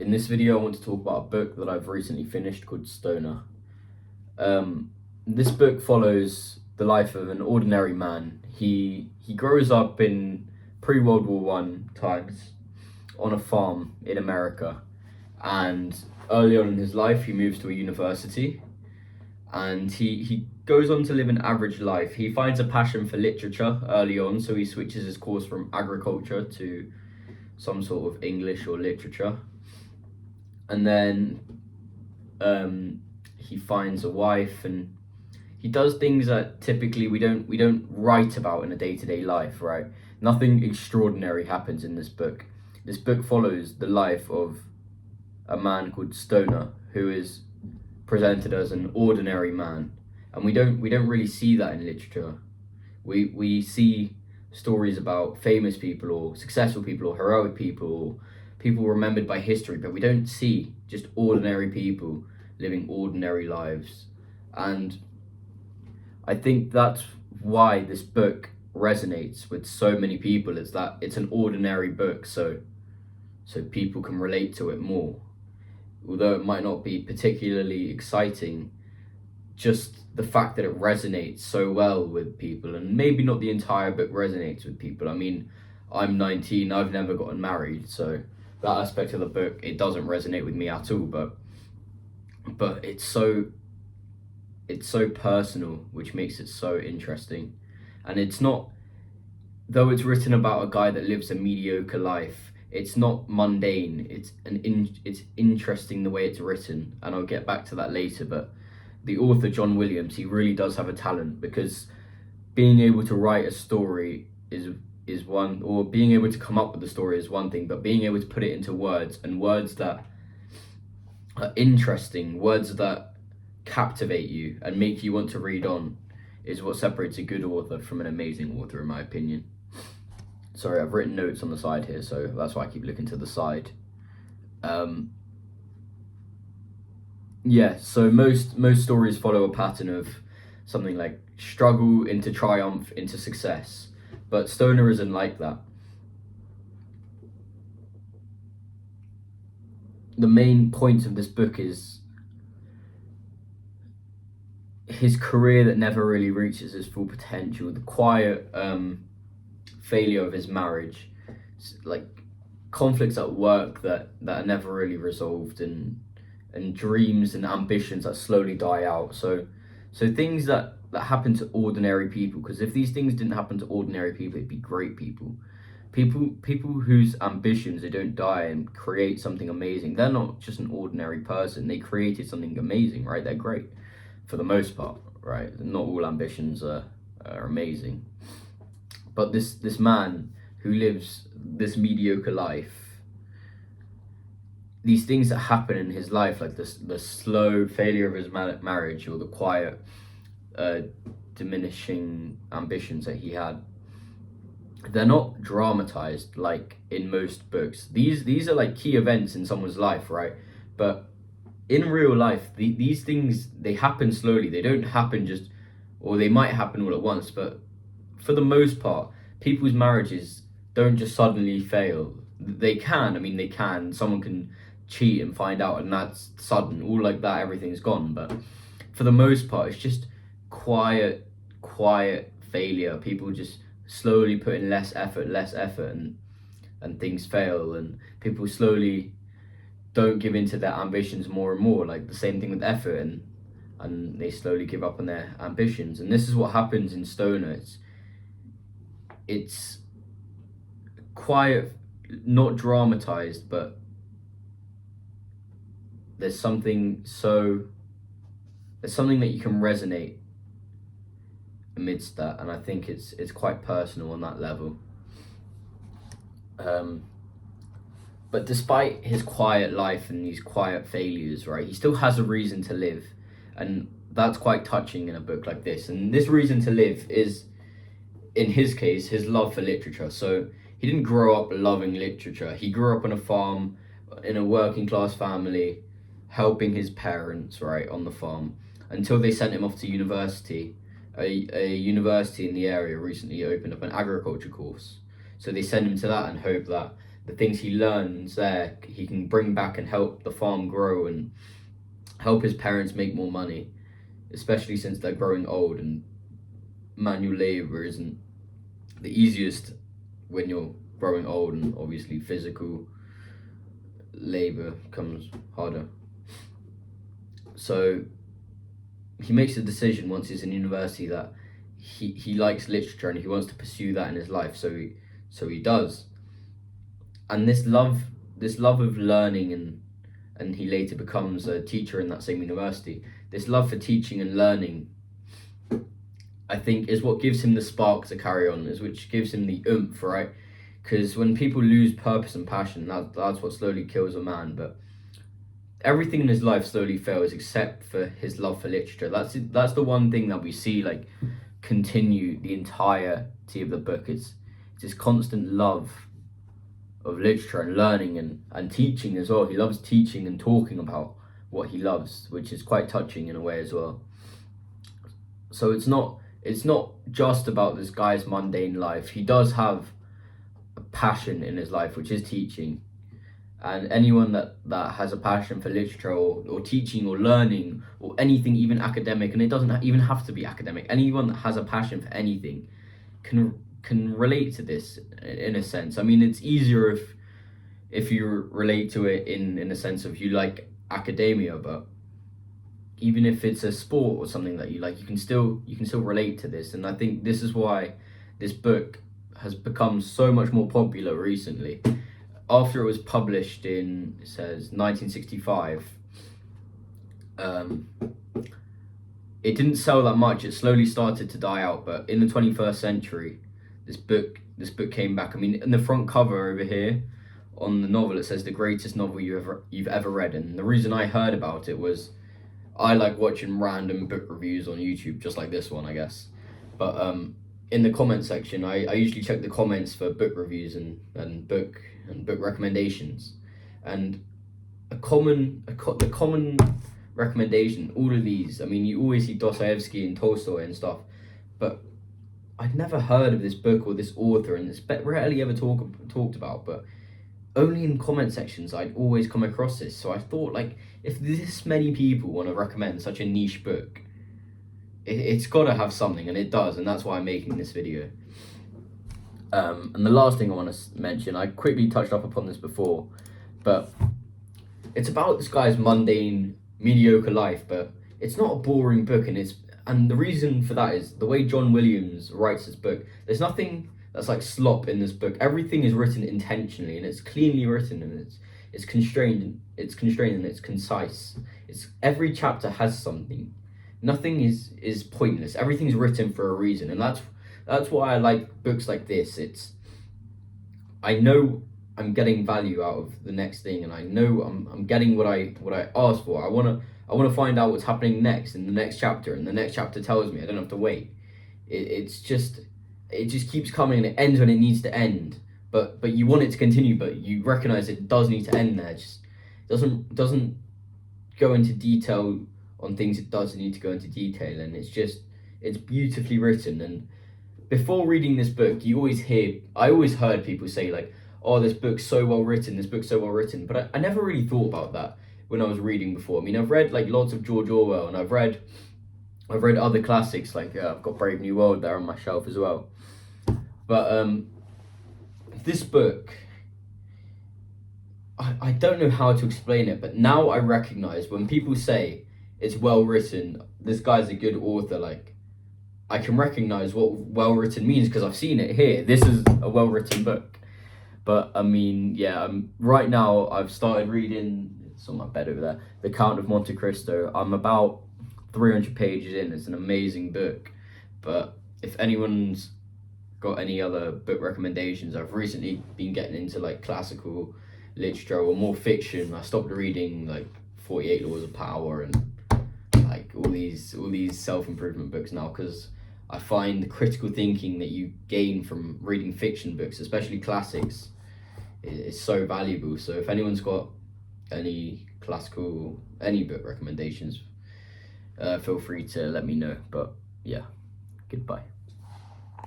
In this video, I want to talk about a book that I've recently finished called Stoner. This book follows the life of an ordinary man. He grows up in pre-World War One times on a farm in America, and early on in his life, he moves to a university, and he goes on to live an average life. He finds a passion for literature early on, so he switches his course from agriculture to some sort of English or literature, and then he finds a wife, and he does things that typically we don't write about in a day-to-day life, right? Nothing extraordinary happens in this book. This book follows the life of a man called Stoner, who is presented as an ordinary man, and we don't really see that in literature. We see stories about famous people or successful people or heroic people or people remembered by history, but we don't see just ordinary people living ordinary lives. And I think that's why this book resonates with so many people, is that it's an ordinary book, so people can relate to it more. Although it might not be particularly exciting, just the fact that it resonates so well with people, and maybe not the entire book resonates with people. I mean, I'm 19, I've never gotten married, so that aspect of the book, it doesn't resonate with me at all, but it's so personal, which makes it so interesting. And it's not, though it's written about a guy that lives a mediocre life, it's not mundane. It's interesting the way it's written, and I'll get back to that later. But the author, John Williams, he really does have a talent, because being able to write a story is one, or being able to come up with a story is one thing, but being able to put it into words, and words that are interesting, words that captivate you and make you want to read on, is what separates a good author from an amazing author, in my opinion. Sorry, I've written notes on the side here, so that's why I keep looking to the side. So most stories follow a pattern of something like struggle into triumph into success, but Stoner isn't like that. The main point of this book is his career that never really reaches its full potential, the quiet failure of his marriage, like conflicts at work that are never really resolved, and dreams and ambitions that slowly die out. So things that happen to ordinary people, because if these things didn't happen to ordinary people, it'd be great people. People whose ambitions, they don't die and create something amazing. They're not just an ordinary person. They created something amazing, right? They're great for the most part, right? Not all ambitions are amazing. But this man who lives this mediocre life, these things that happen in his life, like the slow failure of his marriage, or the quiet diminishing ambitions that he had, they're not dramatized like in most books. These are like key events in someone's life, right? But in real life, these things, they happen slowly. They don't happen just, or they might happen all at once, but for the most part, people's marriages don't just suddenly fail. They can, I mean, they can. Someone can cheat and find out, and that's sudden. All like that, everything's gone. But for the most part, it's just quiet failure. People just slowly put in less effort, and things fail, and people slowly don't give in to their ambitions more and more. Like the same thing with effort, and they slowly give up on their ambitions. And this is what happens in Stoner. It's quiet, not dramatized, but there's something that you can resonate amidst that, and I think it's quite personal on that level. But despite his quiet life and these quiet failures, right, he still has a reason to live, and that's quite touching in a book like this. And this reason to live is, in his case, his love for literature. So he didn't grow up loving literature. He grew up on a farm in a working class family, helping his parents, right, on the farm, until they sent him off to university. A university in the area recently opened up an agriculture course, so they send him to that and hope that the things he learns there, he can bring back and help the farm grow and help his parents make more money, especially since they're growing old and manual labor isn't the easiest when you're growing old, and obviously physical labor comes harder. So he makes a decision once he's in university that he likes literature and he wants to pursue that in his life, so he does. And this love of learning, and he later becomes a teacher in that same university. This love for teaching and learning, I think, is what gives him the spark to carry on, is which gives him the oomph, right? Because when people lose purpose and passion, that's what slowly kills a man. But everything in his life slowly fails except for his love for literature. That's the one thing that we see like continue the entirety of the book. It's his constant love of literature and learning and teaching as well. He loves teaching and talking about what he loves, which is quite touching in a way as well. So it's not just about this guy's mundane life. He does have a passion in his life, which is teaching. And anyone that has a passion for literature or teaching or learning or anything, even academic, and it doesn't even have to be academic, anyone that has a passion for anything can relate to this in a sense. I mean, it's easier if you relate to it in a sense of you like academia, but even if it's a sport or something that you like, you can still relate to this. And I think this is why this book has become so much more popular recently. After it was published in, it says 1965, it didn't sell that much. It slowly started to die out. But in the 21st century, this book came back. I mean, in the front cover over here on the novel, it says the greatest novel you've ever read. And the reason I heard about it was I like watching random book reviews on YouTube, just like this one, I guess. But in the comment section, I usually check the comments for book reviews and book recommendations. And the common recommendation, all of these, I mean, you always see Dostoevsky and Tolstoy and stuff, but I'd never heard of this book or this author, and it's rarely ever talked about, but only in comment sections I'd always come across this. So I thought, like, if this many people want to recommend such a niche book, it's got to have something, and it does, and that's why I'm making this video. And the last thing I want to mention, I quickly touched up upon this before, but it's about this guy's mundane, mediocre life, but it's not a boring book, and the reason for that is the way John Williams writes this book. There's nothing that's like slop in this book. Everything is written intentionally, and it's cleanly written, and it's constrained, and it's concise. Every chapter has something. Nothing is pointless. Everything's written for a reason, and that's why I like books like this. I know I'm getting value out of the next thing, and I know I'm getting what I asked for. I wanna find out what's happening next in the next chapter, and the next chapter tells me I don't have to wait. It just keeps coming, and it ends when it needs to end. But you want it to continue, but you recognize it does need to end there. It just doesn't go into detail on things it does need to go into detail, and it's beautifully written. And before reading this book, I always heard people say like, oh, this book's so well written, but I never really thought about that when I was reading before. I mean, I've read like lots of George Orwell, and I've read other classics, like I've got Brave New World there on my shelf as well. But this book, I don't know how to explain it, but now I recognize when people say it's well written, this guy's a good author, like, I can recognize what well written means because I've seen it here. This is a well written book. But I mean, yeah, right now I've started reading, it's on my bed over there, The Count of Monte Cristo. I'm about 300 pages in. It's an amazing book. But if anyone's got any other book recommendations, I've recently been getting into like classical literature or more fiction. I stopped reading like 48 Laws of Power and like all these self-improvement books now, because I find the critical thinking that you gain from reading fiction books, especially classics, is so valuable. So if anyone's got any book recommendations, feel free to let me know. But yeah, goodbye.